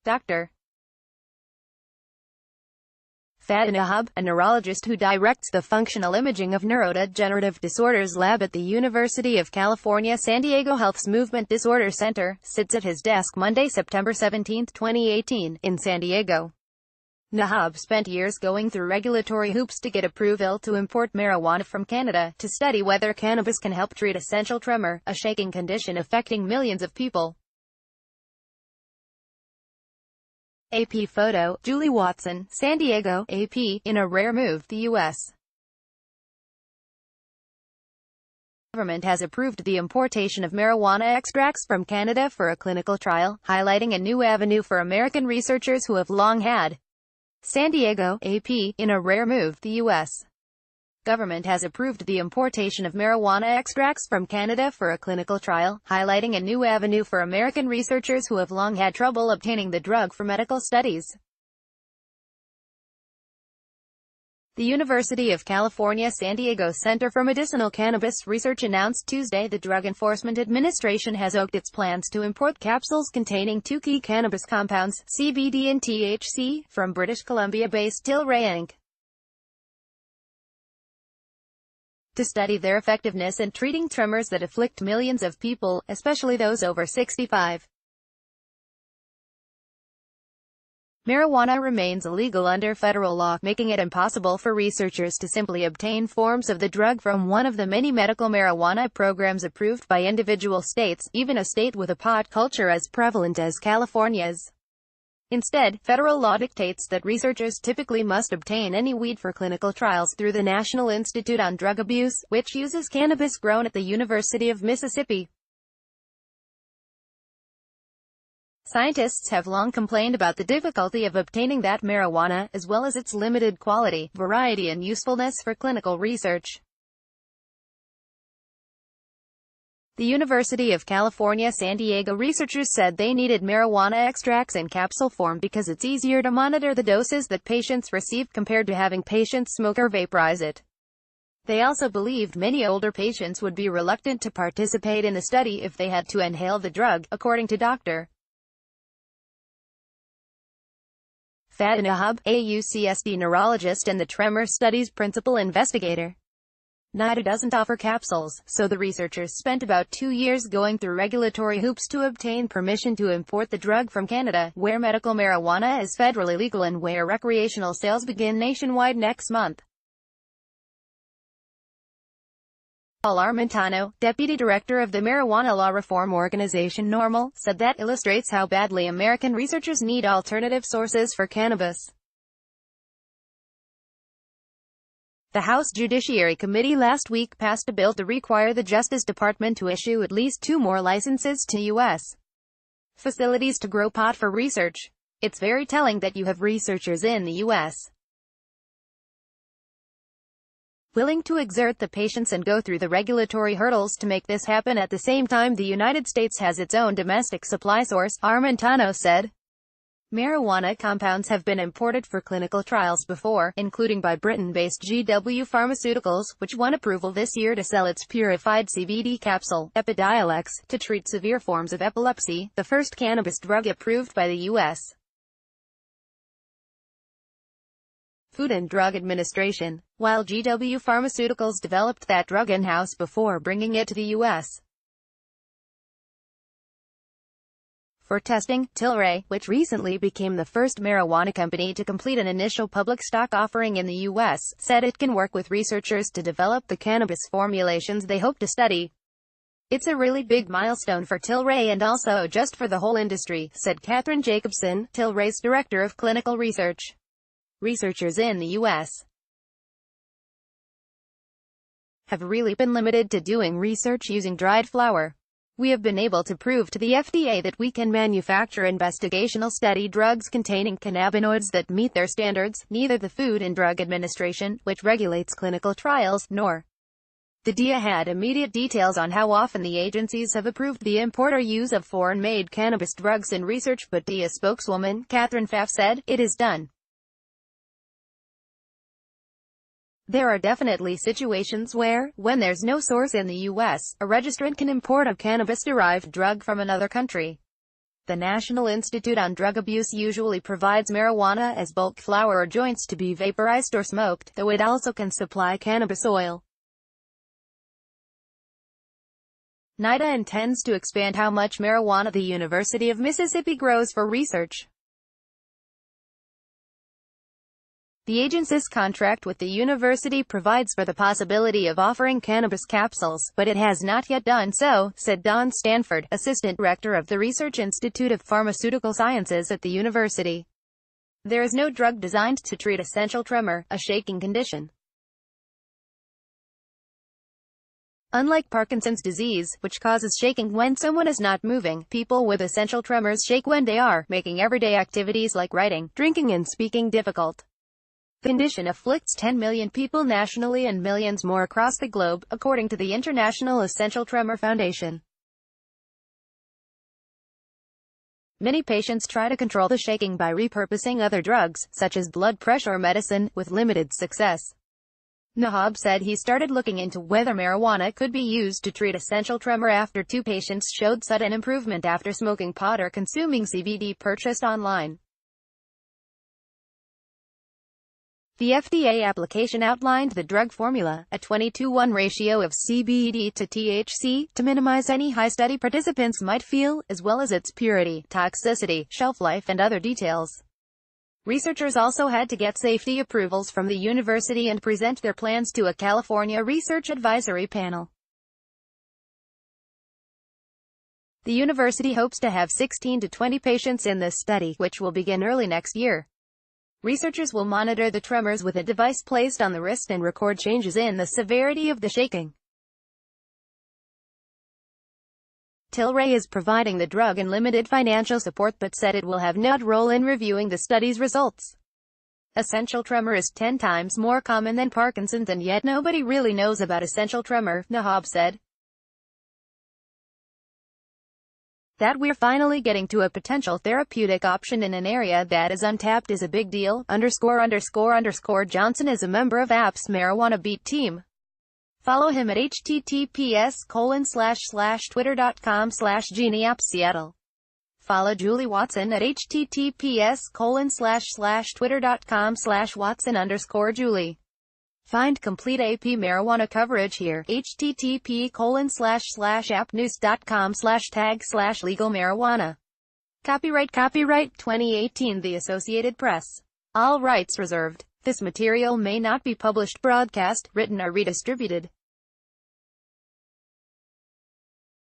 Dr. Fahd Nahab, a neurologist who directs the functional imaging of neurodegenerative disorders lab at the University of California San Diego Health's Movement Disorder Center, sits at his desk Monday, September 17, 2018, in San Diego. Nahab spent years going through regulatory hoops to get approval to import marijuana from Canada, to study whether cannabis can help treat essential tremor, a shaking condition affecting millions of people. AP photo, Julie Watson, San Diego, AP, in a rare move, the U.S. government has approved the importation of marijuana extracts from Canada for a clinical trial, highlighting a new avenue for American researchers who have long had. San Diego, AP, in a rare move, the U.S. government has approved the importation of marijuana extracts from Canada for a clinical trial, highlighting a new avenue for American researchers who have long had trouble obtaining the drug for medical studies. The University of California San Diego Center for Medicinal Cannabis Research announced Tuesday the Drug Enforcement Administration has oaked its plans to import capsules containing two key cannabis compounds, CBD and THC, from British Columbia-based Tilray Inc. to study their effectiveness in treating tremors that afflict millions of people, especially those over 65. Marijuana remains illegal under federal law, making it impossible for researchers to simply obtain forms of the drug from one of the many medical marijuana programs approved by individual states, even a state with a pot culture as prevalent as California's. Instead, federal law dictates that researchers typically must obtain any weed for clinical trials through the National Institute on Drug Abuse, which uses cannabis grown at the University of Mississippi. Scientists have long complained about the difficulty of obtaining that marijuana, as well as its limited quality, variety and usefulness for clinical research. The University of California San Diego researchers said they needed marijuana extracts in capsule form because it's easier to monitor the doses that patients receive compared to having patients smoke or vaporize it. They also believed many older patients would be reluctant to participate in the study if they had to inhale the drug, according to Dr. Fahd Nahab, a UCSD neurologist and the tremor study's principal investigator. NIDA doesn't offer capsules, so the researchers spent about 2 years going through regulatory hoops to obtain permission to import the drug from Canada, where medical marijuana is federally legal and where recreational sales begin nationwide next month. Paul Armentano, deputy director of the marijuana law reform organization NORML, said that illustrates how badly American researchers need alternative sources for cannabis. The House Judiciary Committee last week passed a bill to require the Justice Department to issue at least 2 more licenses to U.S. facilities to grow pot for research. It's very telling that you have researchers in the U.S. willing to exert the patience and go through the regulatory hurdles to make this happen at the same time the United States has its own domestic supply source, Armentano said. Marijuana compounds have been imported for clinical trials before, including by Britain-based GW Pharmaceuticals, which won approval this year to sell its purified CBD capsule, Epidiolex, to treat severe forms of epilepsy, the first cannabis drug approved by the U.S. Food and Drug Administration, while GW Pharmaceuticals developed that drug in-house before bringing it to the U.S. for testing. Tilray, which recently became the first marijuana company to complete an initial public stock offering in the U.S., said it can work with researchers to develop the cannabis formulations they hope to study. It's a really big milestone for Tilray and also just for the whole industry, said Catherine Jacobson, Tilray's director of clinical research. Researchers in the U.S. have really been limited to doing research using dried flower. We have been able to prove to the FDA that we can manufacture investigational study drugs containing cannabinoids that meet their standards. Neither the Food and Drug Administration, which regulates clinical trials, nor the DEA had immediate details on how often the agencies have approved the import or use of foreign-made cannabis drugs in research, but DEA spokeswoman Catherine Pfaff said, "It is done. There are definitely situations where, when there's no source in the U.S., a registrant can import a cannabis-derived drug from another country. The National Institute on Drug Abuse usually provides marijuana as bulk flower or joints to be vaporized or smoked, though it also can supply cannabis oil. NIDA intends to expand how much marijuana the University of Mississippi grows for research. The agency's contract with the university provides for the possibility of offering cannabis capsules, but it has not yet done so, said Don Stanford, assistant director of the Research Institute of Pharmaceutical Sciences at the university. There is no drug designed to treat essential tremor, a shaking condition. Unlike Parkinson's disease, which causes shaking when someone is not moving, people with essential tremors shake when they are making everyday activities like writing, drinking and speaking difficult. The condition afflicts 10 million people nationally and millions more across the globe, according to the International Essential Tremor Foundation. Many patients try to control the shaking by repurposing other drugs, such as blood pressure medicine, with limited success. Nahab said he started looking into whether marijuana could be used to treat essential tremor after 2 patients showed sudden improvement after smoking pot or consuming CBD purchased online. The FDA application outlined the drug formula, a 20-to-1 ratio of CBD to THC, to minimize any high study participants might feel, as well as its purity, toxicity, shelf life and other details. Researchers also had to get safety approvals from the university and present their plans to a California research advisory panel. The university hopes to have 16 to 20 patients in this study, which will begin early next year. Researchers will monitor the tremors with a device placed on the wrist and record changes in the severity of the shaking. Tilray is providing the drug and limited financial support but said it will have no role in reviewing the study's results. Essential tremor is 10 times more common than Parkinson's and yet nobody really knows about essential tremor, Nahab said. That we're finally getting to a potential therapeutic option in an area that is untapped is a big deal, Johnson is a member of AP's Marijuana Beat team. Follow him at https://twitter.com/GenieAppSeattle. Follow Julie Watson at https://twitter.com/Watson_Julie. Find complete AP marijuana coverage here, http://appnews.com/tag/legal marijuana. Copyright 2018 The Associated Press. All rights reserved. This material may not be published, broadcast, written or redistributed.